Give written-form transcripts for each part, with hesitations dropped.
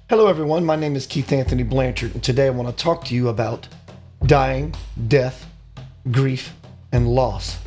Hello, everyone. My name is Keith Anthony Blanchard, and today I want to talk to you about dying, death, grief, and loss.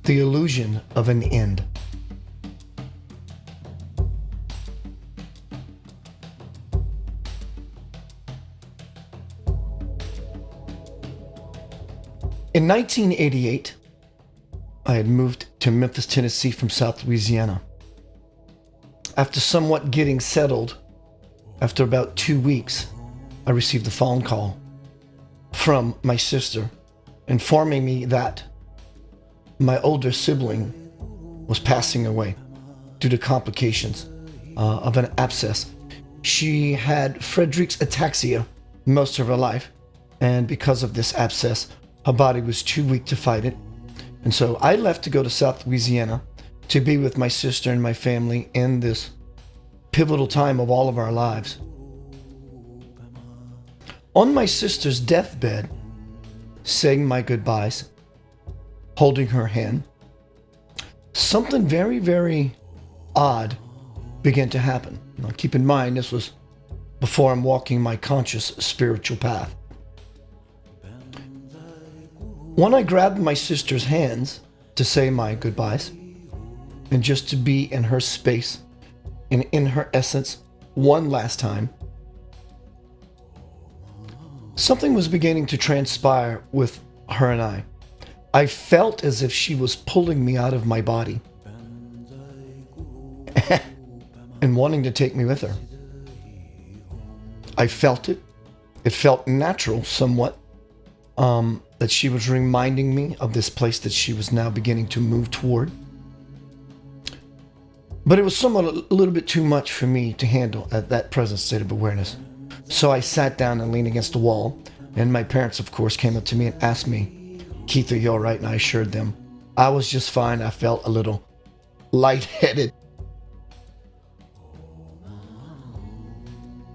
The illusion of an end. In 1988, I had moved to Memphis, Tennessee from South Louisiana. After somewhat getting settled, after about 2 weeks, I received a phone call from my sister informing me that my older sibling was passing away due to complications of an abscess. She had Friedreich's ataxia most of her life, and because of this abscess, her body was too weak to fight it. And so I left to go to South Louisiana to be with my sister and my family in this pivotal time of all of our lives. On my sister's deathbed, saying my goodbyes, holding her hand, something very, very odd began to happen. Now, keep in mind, this was before I'm walking my conscious spiritual path. When I grabbed my sister's hands to say my goodbyes, and just to be in her space and in her essence one last time, something was beginning to transpire with her and I. I felt as if she was pulling me out of my body and wanting to take me with her. I felt it. It felt natural somewhat, that she was reminding me of this place that she was now beginning to move toward. But it was somewhat a little bit too much for me to handle at that present state of awareness. So I sat down and leaned against the wall, and my parents, of course, came up to me and asked me, "Keith, are you all right?" And I assured them I was just fine. I felt a little lightheaded.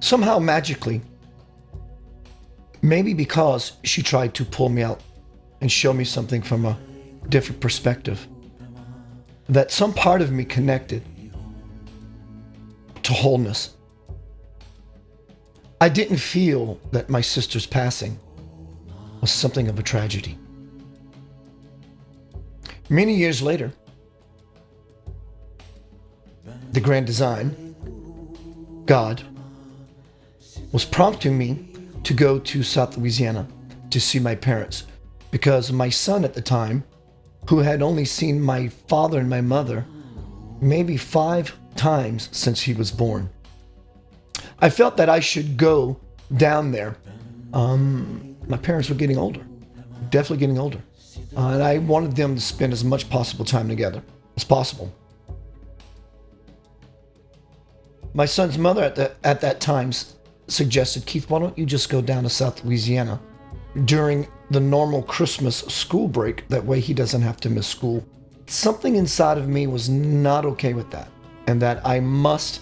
Somehow, magically, maybe because she tried to pull me out and show me something from a different perspective, that some part of me connected to wholeness. I didn't feel that my sister's passing was something of a tragedy. Many years later, the grand design, God, was prompting me to go to South Louisiana to see my parents, because my son at the time, who had only seen my father and my mother maybe 5 times since he was born, I felt that I should go down there. My parents were getting older, definitely getting older. And I wanted them to spend as much possible time together as possible. My son's mother at that time suggested, "Keith, why don't you just go down to South Louisiana during the normal Christmas school break? That way he doesn't have to miss school." Something inside of me was not okay with that, and that I must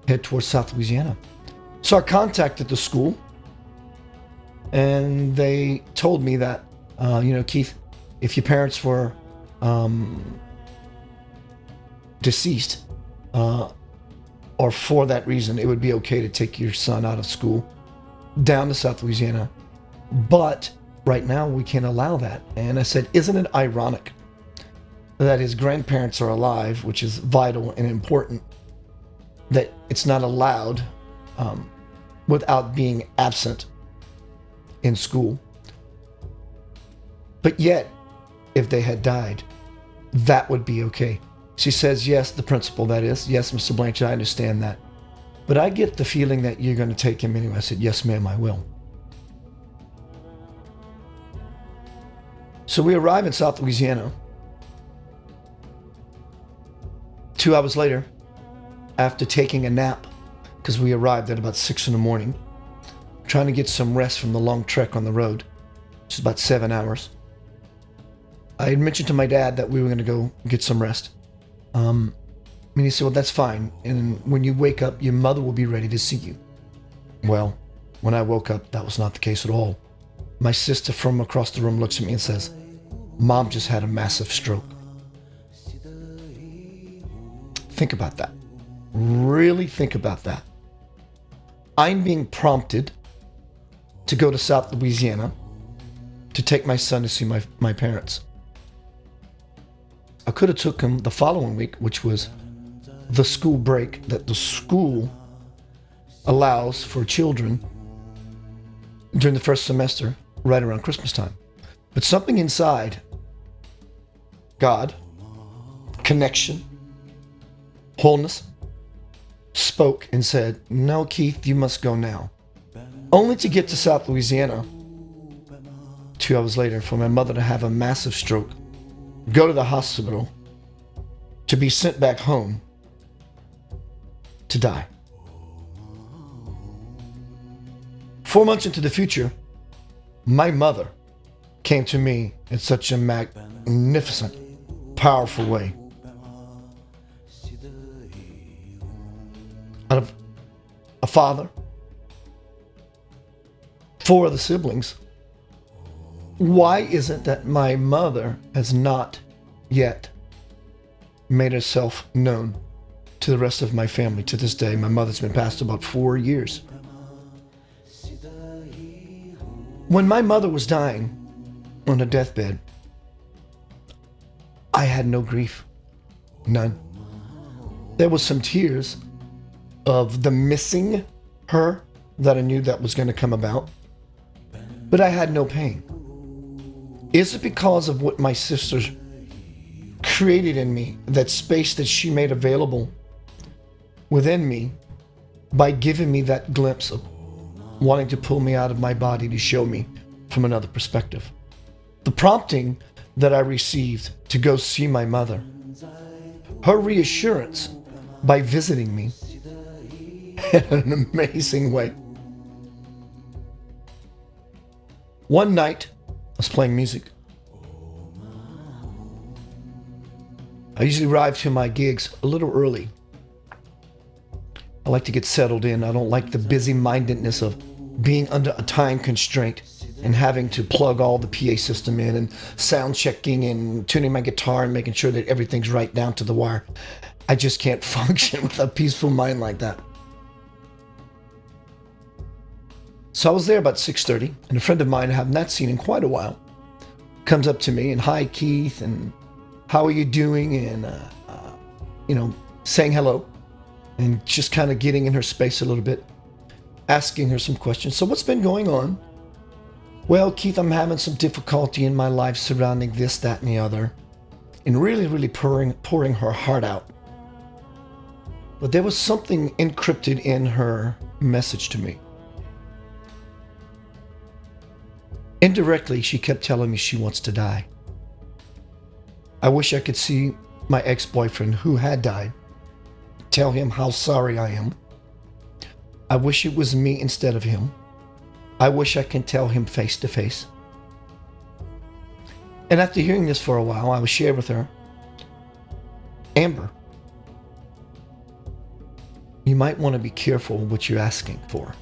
head towards South Louisiana. So I contacted the school, and they told me that, Keith, if your parents were deceased, or for that reason, it would be okay to take your son out of school down to South Louisiana. But right now we can't allow that. And I said, isn't it ironic that his grandparents are alive, which is vital and important, that it's not allowed without being absent in school? But yet, if they had died, that would be okay. She says, "Yes, the principal, that is. Yes, Mr. Blanchard, I understand that. But I get the feeling that you're going to take him anyway." I said, "Yes, ma'am, I will." So we arrive in South Louisiana. 2 hours later, after taking a nap, because we arrived at about 6 in the morning, trying to get some rest from the long trek on the road, which is about 7 hours. I had mentioned to my dad that we were going to go get some rest. And he said, "Well, that's fine. And when you wake up, your mother will be ready to see you." Well, when I woke up, that was not the case at all. My sister from across the room looks at me and says, "Mom just had a massive stroke." Think about that. Really think about that. I'm being prompted to go to South Louisiana to take my son to see my parents. I could have took him the following week, which was the school break that the school allows for children during the first semester, right around Christmas time. But something inside, God, connection, wholeness, spoke and said, no, Keith, you must go now. Only to get to South Louisiana 2 hours later for my mother to have a massive stroke, go to the hospital, to be sent back home, to die. 4 months into the future, my mother came to me in such a magnificent, powerful way. Out of a father, 4 of the siblings, why is it that my mother has not yet made herself known to the rest of my family to this day? My mother's been passed about 4 years. When my mother was dying on her deathbed, I had no grief, none. There was some tears of the missing her that I knew that was going to come about, but I had no pain. Is it because of what my sisters created in me, that space that she made available within me by giving me that glimpse of wanting to pull me out of my body to show me from another perspective? The prompting that I received to go see my mother, her reassurance by visiting me in an amazing way. One night, I was playing music. I usually arrive to my gigs a little early. I like to get settled in. I don't like the busy-mindedness of being under a time constraint and having to plug all the PA system in and sound checking and tuning my guitar and making sure that everything's right down to the wire. I just can't function with a peaceful mind like that. So I was there about 6:30, and a friend of mine I have not seen in quite a while comes up to me and, hi, Keith, and how are you doing? And, saying hello and just kind of getting in her space a little bit, asking her some questions. So what's been going on? Well, Keith, I'm having some difficulty in my life surrounding this, that, and the other, and really pouring her heart out. But there was something encrypted in her message to me. Indirectly, she kept telling me she wants to die. I wish I could see my ex-boyfriend who had died, tell him how sorry I am. I wish it was me instead of him. I wish I can tell him face to face. And after hearing this for a while, I would share with her, Amber, you might want to be careful what you're asking for.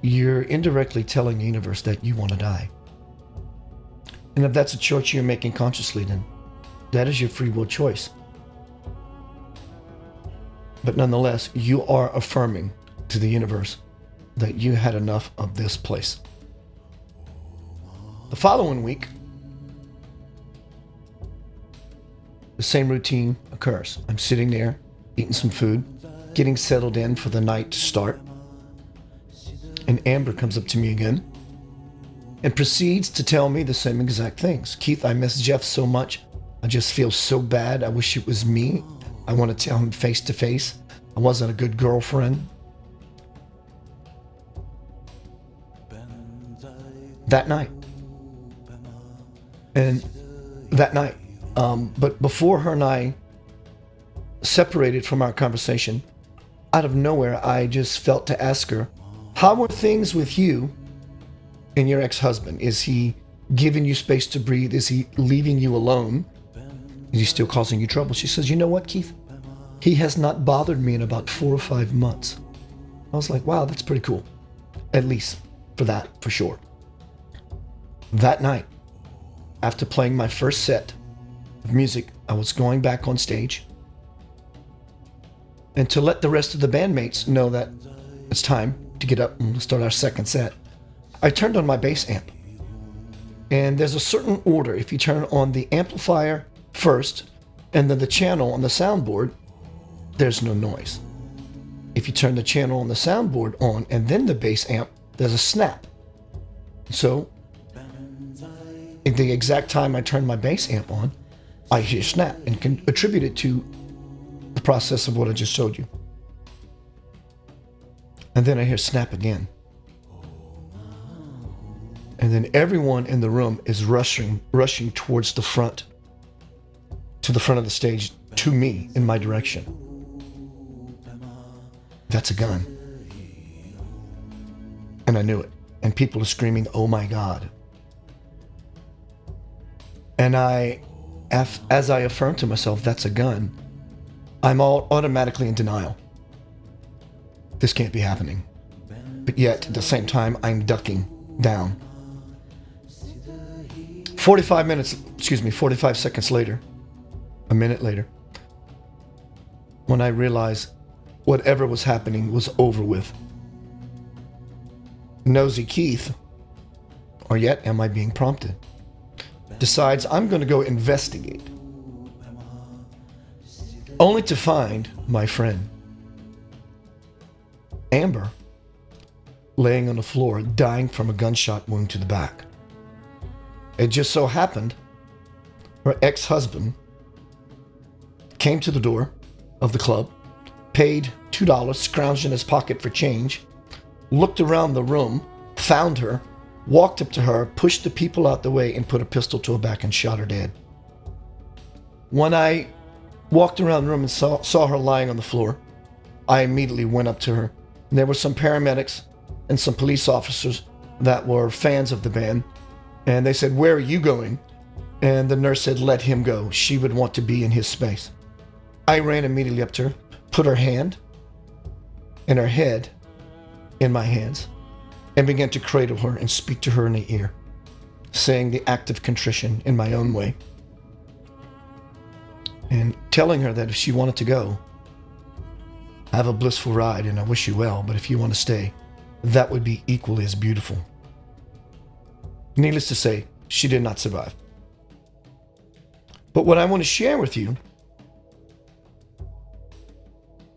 You're indirectly telling the universe that you want to die. And if that's a choice you're making consciously, then that is your free will choice. But nonetheless, you are affirming to the universe that you had enough of this place. The following week, the same routine occurs. I'm sitting there, eating some food, getting settled in for the night to start. And Amber comes up to me again and proceeds to tell me the same exact things. Keith, I miss Jeff so much. I just feel so bad. I wish it was me. I want to tell him face to face. I wasn't a good girlfriend. That night. But before her and I separated from our conversation, out of nowhere, I just felt to ask her, how are things with you and your ex-husband? Is he giving you space to breathe? Is he leaving you alone? Is he still causing you trouble? She says, you know what, Keith? He has not bothered me in about 4 or 5 months. I was like, wow, that's pretty cool. At least for that, for sure. That night, after playing my first set of music, I was going back on stage. And to let the rest of the bandmates know that it's time to get up and start our second set. I turned on my bass amp. And there's a certain order. If you turn on the amplifier first and then the channel on the soundboard, there's no noise. If you turn the channel on the soundboard on and then the bass amp, there's a snap. So, at the exact time I turn my bass amp on, I hear snap and can attribute it to the process of what I just showed you. And then I hear snap again. And then everyone in the room is rushing towards the front, to the front of the stage, to me, in my direction. That's a gun. And I knew it. And people are screaming, "Oh my God." And as I affirm to myself, that's a gun, I'm automatically in denial. This can't be happening. But yet, at the same time, I'm ducking down. 45 seconds later, a minute later, when I realized whatever was happening was over with, Nosy Keith, or yet am I being prompted, decides I'm going to go investigate. Only to find my friend, Amber, laying on the floor, dying from a gunshot wound to the back. It just so happened her ex-husband came to the door of the club, paid $2, scrounged in his pocket for change, looked around the room, found her, walked up to her, pushed the people out the way, and put a pistol to her back and shot her dead. When I walked around the room and saw her lying on the floor, I immediately went up to her. And there were some paramedics and some police officers that were fans of the band. And they said, "Where are you going?" And the nurse said, "Let him go. She would want to be in his space." I ran immediately up to her, put her hand and her head in my hands, and began to cradle her and speak to her in the ear, saying the act of contrition in my own way, and telling her that if she wanted to go, have a blissful ride and I wish you well, but if you want to stay, that would be equally as beautiful. Needless to say, she did not survive. But what I want to share with you,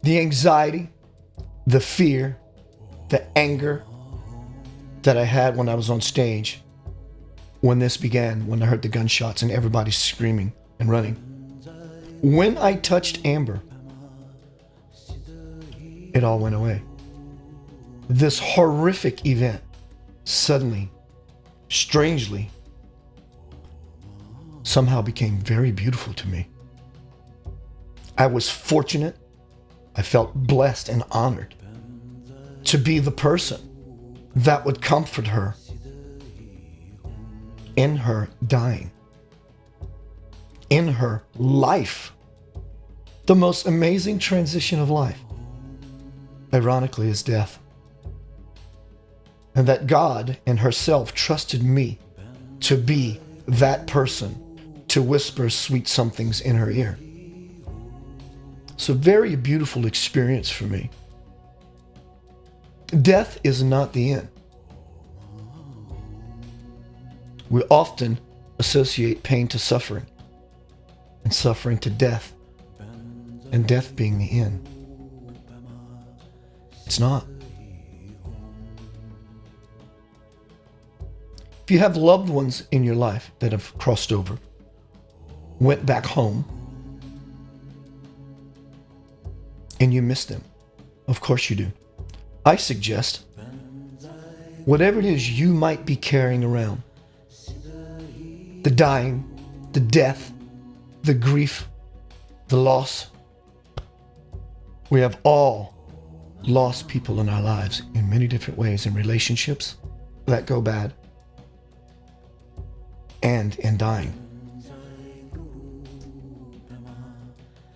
the anxiety, the fear, the anger that I had when I was on stage, when this began, when I heard the gunshots and everybody screaming and running. When I touched Amber, it all went away. This horrific event suddenly, strangely, somehow became very beautiful to me. I was fortunate. I felt blessed and honored to be the person that would comfort her in her dying, in her life. The most amazing transition of life, ironically, is death. And that God and herself trusted me to be that person to whisper sweet somethings in her ear. It's a very beautiful experience for me. Death is not the end. We often associate pain to suffering, and suffering to death, and death being the end. It's not. If you have loved ones in your life that have crossed over, went back home, and you miss them, of course you do, I suggest whatever it is you might be carrying around, the dying, the death, the grief, the loss. We have all lost people in our lives in many different ways, in relationships that go bad and in dying.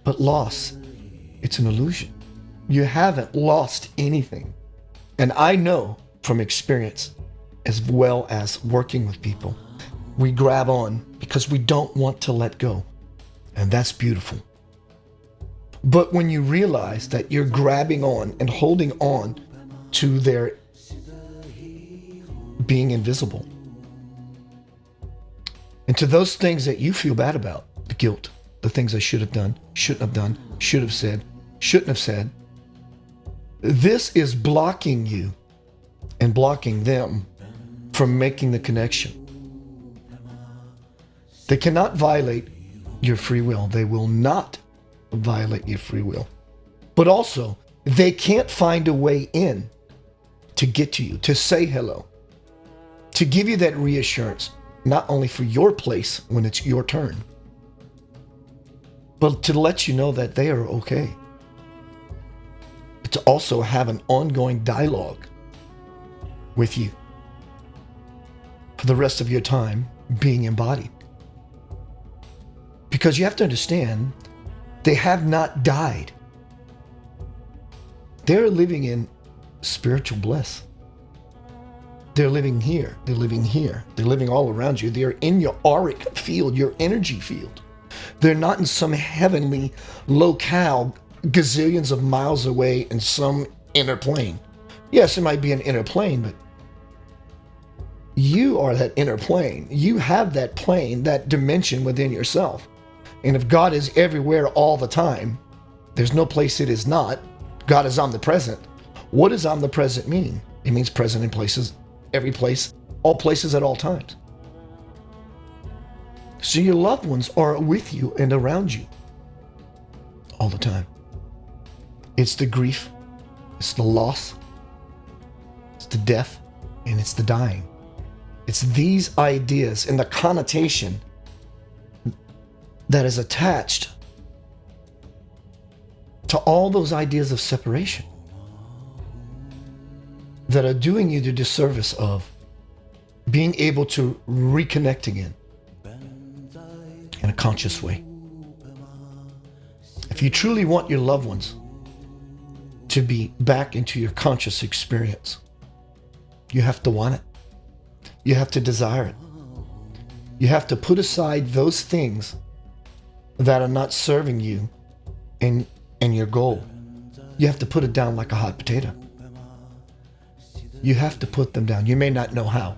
But loss, it's an illusion. You haven't lost anything. And I know from experience, as well as working with people, we grab on because we don't want to let go. And that's beautiful. But when you realize that you're grabbing on and holding on to their being invisible. And to those things that you feel bad about, the guilt, the things I should have done, shouldn't have done, should have said, shouldn't have said, this is blocking you and blocking them from making the connection. They cannot violate your free will. They will not violate your free will. But also, they can't find a way in to get to you, to say hello, to give you that reassurance, not only for your place when it's your turn, but to let you know that they are okay. But to also have an ongoing dialogue with you for the rest of your time being embodied. Because you have to understand, they have not died. They're living in spiritual bliss. They're living here. They're living here. They're living all around you. They're in your auric field, your energy field. They're not in some heavenly locale gazillions of miles away in some inner plane. Yes, it might be an inner plane, but you are that inner plane. You have that plane, that dimension within yourself. And if God is everywhere all the time, there's no place it is not. God is omnipresent. What does omnipresent mean? It means present in places, every place, all places at all times. So your loved ones are with you and around you all the time. It's the grief, it's the loss, it's the death, and it's the dying. It's these ideas and the connotation that is attached to all those ideas of separation that are doing you the disservice of being able to reconnect again in a conscious way. If you truly want your loved ones to be back into your conscious experience, you have to want it. You have to desire it. You have to put aside those things that are not serving you and your goal. You have to put it down like a hot potato. You have to put them down. You may not know how,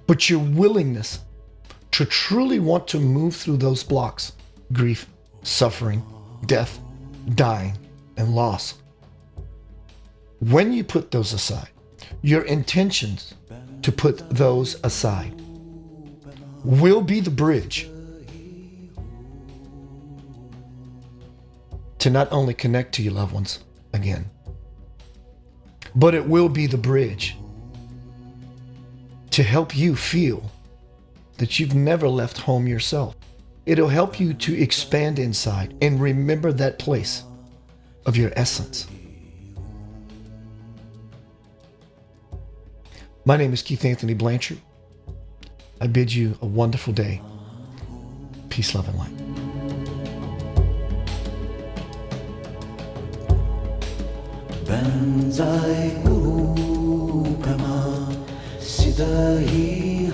but your willingness to truly want to move through those blocks, grief, suffering, death, dying, and loss. When you put those aside, your intentions to put those aside will be the bridge to not only connect to your loved ones again, but it will be the bridge to help you feel that you've never left home yourself. It'll help you to expand inside and remember that place of your essence. My name is Keith Anthony Blanchard. I bid you a wonderful day. Peace, love, and light. Benzai Guru Brahma Siddhi